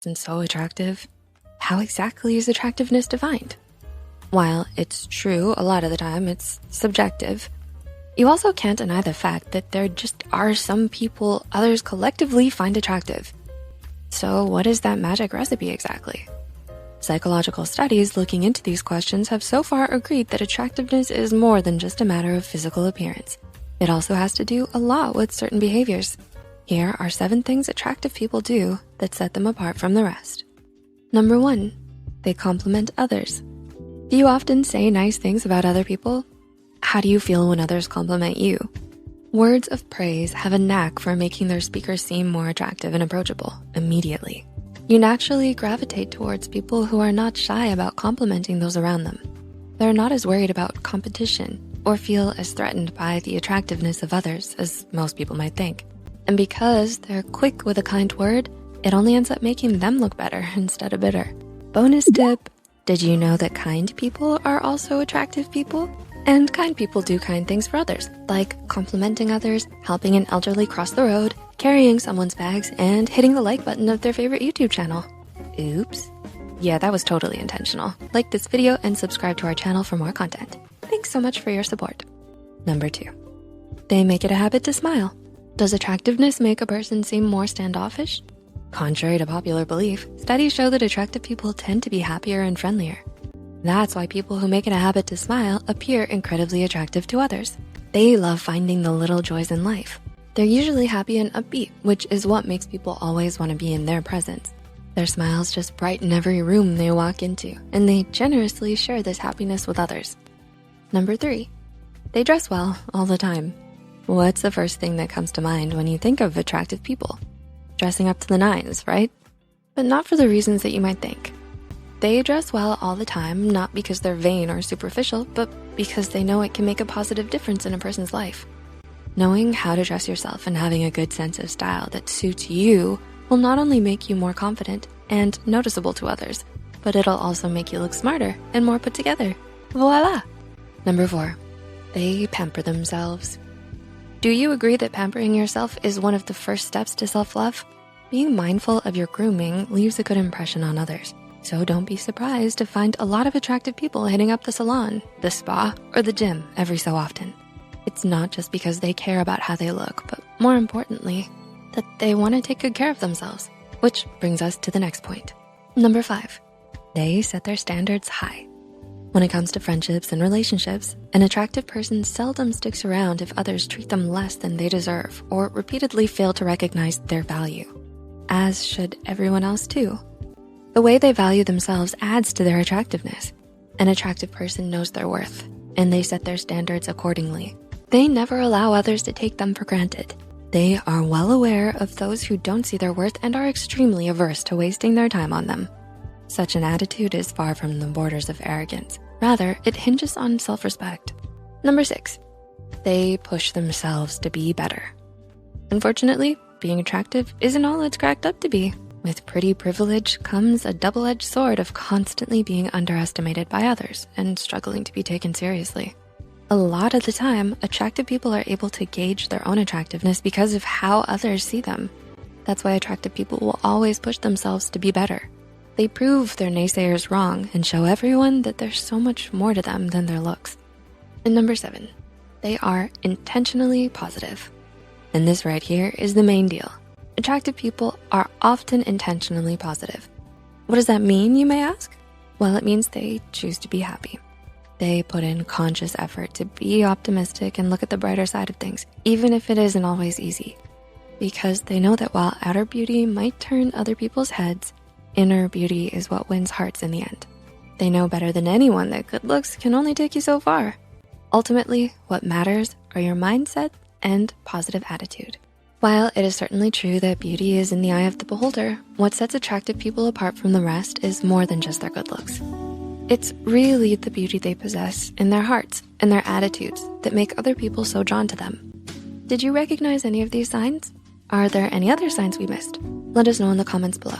and so attractive. How exactly is attractiveness defined? While it's true a lot of the time, it's subjective. You also can't deny the fact that there just are some people others collectively find attractive. So what is that magic recipe exactly? Psychological studies looking into these questions have so far agreed that attractiveness is more than just a matter of physical appearance. It also has to do a lot with certain behaviors. Here are 7 things attractive people do that set them apart from the rest. Number 1, they compliment others. Do you often say nice things about other people? How do you feel when others compliment you? Words of praise have a knack for making their speaker seem more attractive and approachable immediately. You naturally gravitate towards people who are not shy about complimenting those around them. They're not as worried about competition or feel as threatened by the attractiveness of others as most people might think. And because they're quick with a kind word, it only ends up making them look better instead of bitter. Bonus tip, did you know that kind people are also attractive people? And kind people do kind things for others, like complimenting others, helping an elderly cross the road, carrying someone's bags, and hitting the like button of their favorite YouTube channel. Oops. Yeah, that was totally intentional. Like this video and subscribe to our channel for more content. Thanks so much for your support. Number 2, they make it a habit to smile. Does attractiveness make a person seem more standoffish? Contrary to popular belief, studies show that attractive people tend to be happier and friendlier. That's why people who make it a habit to smile appear incredibly attractive to others. They love finding the little joys in life. They're usually happy and upbeat, which is what makes people always want to be in their presence. Their smiles just brighten every room they walk into, and they generously share this happiness with others. Number 3, they dress well all the time. What's the first thing that comes to mind when you think of attractive people? Dressing up to the nines, right? But not for the reasons that you might think. They dress well all the time, not because they're vain or superficial, but because they know it can make a positive difference in a person's life. Knowing how to dress yourself and having a good sense of style that suits you will not only make you more confident and noticeable to others, but it'll also make you look smarter and more put together. Voila! Number 4, they pamper themselves. Do you agree that pampering yourself is one of the first steps to self-love? Being mindful of your grooming leaves a good impression on others. So don't be surprised to find a lot of attractive people hitting up the salon, the spa, or the gym every so often. It's not just because they care about how they look, but more importantly, that they want to take good care of themselves, which brings us to the next point. Number 5, they set their standards high. When it comes to friendships and relationships, an attractive person seldom sticks around if others treat them less than they deserve or repeatedly fail to recognize their value, as should everyone else too. The way they value themselves adds to their attractiveness. An attractive person knows their worth, and they set their standards accordingly. They never allow others to take them for granted. They are well aware of those who don't see their worth and are extremely averse to wasting their time on them. Such an attitude is far from the borders of arrogance. Rather, it hinges on self-respect. Number 6, they push themselves to be better. Unfortunately, being attractive isn't all it's cracked up to be. With pretty privilege comes a double-edged sword of constantly being underestimated by others and struggling to be taken seriously. A lot of the time, attractive people are able to gauge their own attractiveness because of how others see them. That's why attractive people will always push themselves to be better. They prove their naysayers wrong and show everyone that there's so much more to them than their looks. And number 7, they are intentionally positive. And this right here is the main deal. Attractive people are often intentionally positive. What does that mean, you may ask? Well, it means they choose to be happy. They put in conscious effort to be optimistic and look at the brighter side of things, even if it isn't always easy. Because they know that while outer beauty might turn other people's heads, inner beauty is what wins hearts in the end. They know better than anyone that good looks can only take you so far. Ultimately, what matters are your mindset and positive attitude. While it is certainly true that beauty is in the eye of the beholder, what sets attractive people apart from the rest is more than just their good looks. It's really the beauty they possess in their hearts and their attitudes that make other people so drawn to them. Did you recognize any of these signs? Are there any other signs we missed? Let us know in the comments below.